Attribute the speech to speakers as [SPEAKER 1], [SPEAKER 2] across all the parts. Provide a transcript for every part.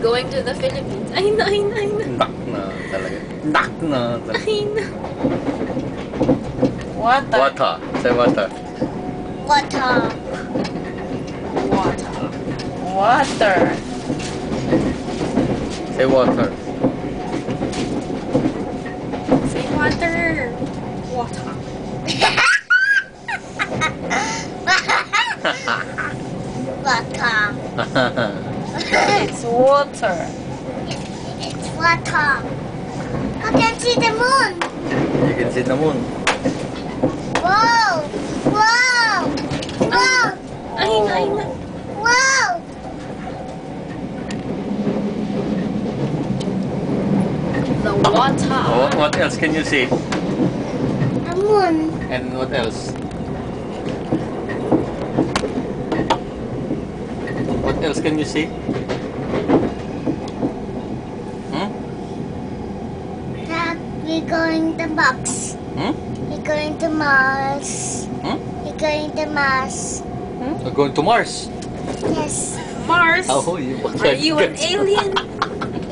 [SPEAKER 1] going to the Philippines. Ay na, ay na, ay na.
[SPEAKER 2] Nak na talaga. Nak na talaga.
[SPEAKER 1] Ay na.
[SPEAKER 3] Water.
[SPEAKER 2] Water. Say water.
[SPEAKER 1] Water. Water.
[SPEAKER 3] Water.
[SPEAKER 2] Say water.
[SPEAKER 1] Say water. Water. Water.
[SPEAKER 3] It's water.
[SPEAKER 1] It's water. I can see the moon.
[SPEAKER 2] You can see the moon.
[SPEAKER 1] Wow. Wow. Wow. Ay na, ay na. Wow. The water.
[SPEAKER 2] Oh, what else can you see?
[SPEAKER 1] The moon.
[SPEAKER 2] And what else? What else can you see? Hmm?
[SPEAKER 1] We're going to box.
[SPEAKER 2] Hmm?
[SPEAKER 1] We're going to Mars.
[SPEAKER 2] Hmm?
[SPEAKER 1] We're going to Mars.
[SPEAKER 2] We're going to Mars.
[SPEAKER 1] Yes.
[SPEAKER 3] Mars.
[SPEAKER 2] Oh, you
[SPEAKER 3] Are you an alien?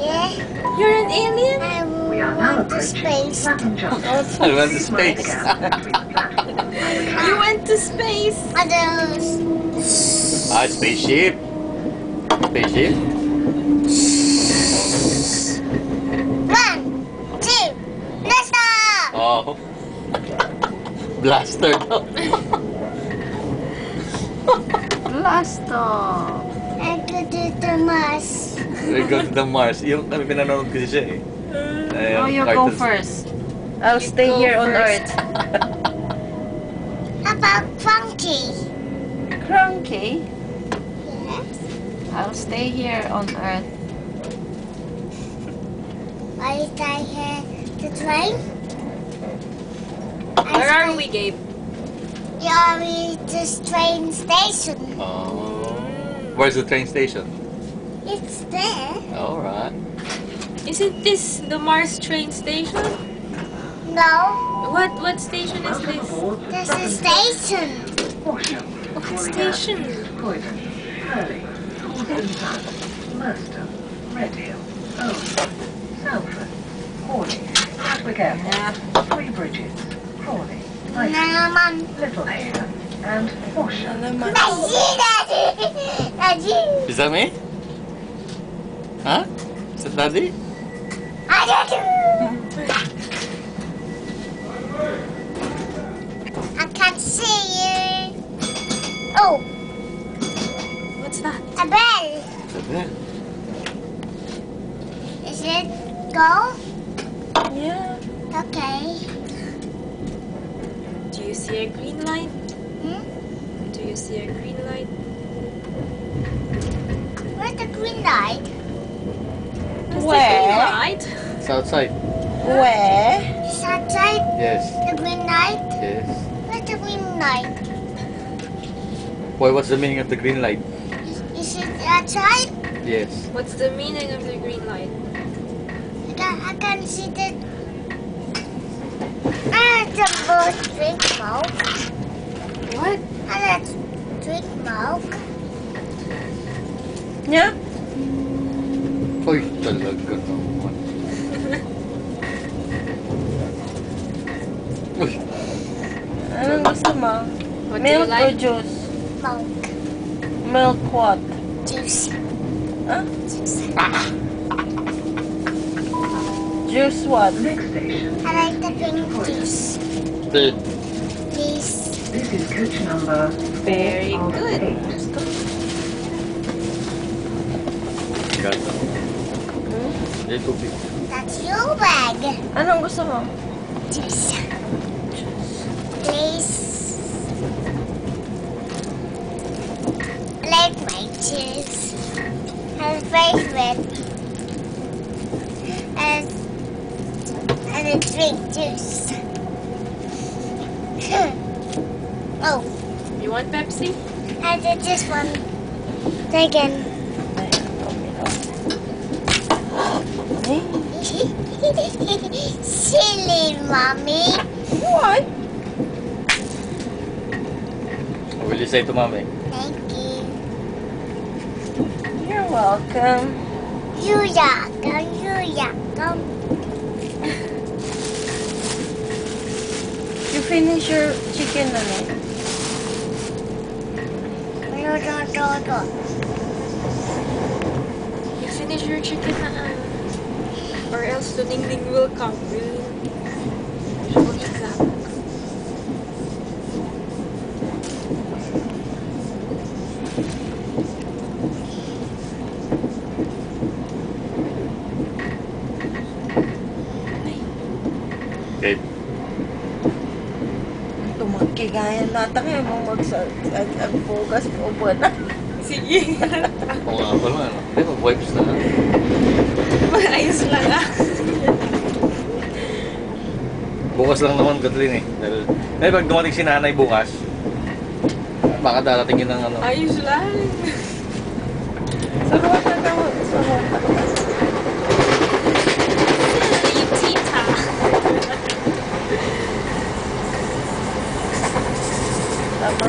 [SPEAKER 1] Yeah.
[SPEAKER 3] You're an alien?
[SPEAKER 1] I went to space.
[SPEAKER 2] I went to space.
[SPEAKER 3] You went to space.
[SPEAKER 1] Others.
[SPEAKER 2] Spaceship. Spaceship.
[SPEAKER 1] 1, 2, let's go!
[SPEAKER 2] Oh. Blaster daw.
[SPEAKER 3] Blaster.
[SPEAKER 1] I go to the Mars.
[SPEAKER 2] We go to the Mars. Yung kami pinanood kasi siya eh.
[SPEAKER 3] Oh, you go first. I'll stay
[SPEAKER 1] go
[SPEAKER 3] here on
[SPEAKER 1] first.
[SPEAKER 3] Earth.
[SPEAKER 1] How about Funky?
[SPEAKER 3] Cranky.
[SPEAKER 1] Yes.
[SPEAKER 3] I'll stay here on Earth.
[SPEAKER 1] I stay here to train.
[SPEAKER 3] Where are we, Gabe?
[SPEAKER 1] Yeah, we just train station.
[SPEAKER 2] Oh. Where's the train station?
[SPEAKER 1] It's there.
[SPEAKER 2] Alright.
[SPEAKER 3] Isn't this the Mars train station?
[SPEAKER 1] No,
[SPEAKER 3] What station is this?
[SPEAKER 1] this is station.
[SPEAKER 3] What station?
[SPEAKER 4] Croydon, Hurley, Horston Town, Merston, Redhill, Owen, Salford, Horley, Gatwick Airport, Three Bridges, Crawley,
[SPEAKER 1] Naman.
[SPEAKER 4] Littlehaven, and Horsham.
[SPEAKER 1] Daddy.
[SPEAKER 2] Is that me? Huh? Is that Daddy?
[SPEAKER 1] I can't see you. Oh,
[SPEAKER 3] What's that?
[SPEAKER 1] a bell.
[SPEAKER 2] Is that there?
[SPEAKER 1] Is it go?
[SPEAKER 3] Yeah.
[SPEAKER 1] Okay.
[SPEAKER 3] Do you see a green light?
[SPEAKER 1] Hmm?
[SPEAKER 3] Do you see a green light?
[SPEAKER 1] Where's the green light?
[SPEAKER 3] Where's
[SPEAKER 5] Where?
[SPEAKER 3] the green light?
[SPEAKER 2] It's outside.
[SPEAKER 5] Where?
[SPEAKER 1] It's outside
[SPEAKER 2] Yes.
[SPEAKER 1] the green light.
[SPEAKER 2] Yes.
[SPEAKER 1] Where's the green light?
[SPEAKER 2] Why, what's the meaning of the green light?
[SPEAKER 1] Is it outside?
[SPEAKER 2] Yes.
[SPEAKER 3] What's the meaning of the green light?
[SPEAKER 1] I can see the. The boat drink milk.
[SPEAKER 3] What?
[SPEAKER 1] Let's drink milk.
[SPEAKER 5] Yeah?
[SPEAKER 2] Uy, talaga naman. Uy.
[SPEAKER 5] Anong gusto mo?
[SPEAKER 3] What do you
[SPEAKER 5] Milk or
[SPEAKER 3] like?
[SPEAKER 5] juice?
[SPEAKER 1] Milk.
[SPEAKER 5] Milk what?
[SPEAKER 1] Juice.
[SPEAKER 5] Huh?
[SPEAKER 1] Juice.
[SPEAKER 5] Juice what?
[SPEAKER 4] Next station,
[SPEAKER 1] I like the pink juice.
[SPEAKER 2] Tea.
[SPEAKER 1] Please.
[SPEAKER 4] this is coach number
[SPEAKER 3] Very
[SPEAKER 4] 4 of
[SPEAKER 3] good.
[SPEAKER 4] 8.
[SPEAKER 2] Gata. Hindi tubig.
[SPEAKER 1] That's your bag.
[SPEAKER 5] Anong gusto mo?
[SPEAKER 1] Juice. Please. I like my juice. My favorite. And I drink juice. Oh,
[SPEAKER 3] You want Pepsi?
[SPEAKER 1] I did this one. Again. Silly mommy.
[SPEAKER 5] What?
[SPEAKER 2] What will you say to mommy?
[SPEAKER 1] Thank you.
[SPEAKER 5] You're welcome. You finish your chicken na eh.
[SPEAKER 3] You finish your chicken na. Or else the Ding Ding will come. She will eat that.
[SPEAKER 2] Gabe.
[SPEAKER 5] Tumagkigaya natin ngayon mong mag-focus o ba na?
[SPEAKER 3] Sige.
[SPEAKER 2] Oo nga pala, ano? Di ba, wipes na.
[SPEAKER 3] Ayos lang ah.
[SPEAKER 2] Bukas lang naman, Kathleen eh. Dahil pag dumating si nanay bukas, baka darating yun ng ano.
[SPEAKER 3] Ayos lang.
[SPEAKER 5] Sa ruwan na daw. Sa ruwan na daw.
[SPEAKER 3] Yung tita.
[SPEAKER 5] Tama.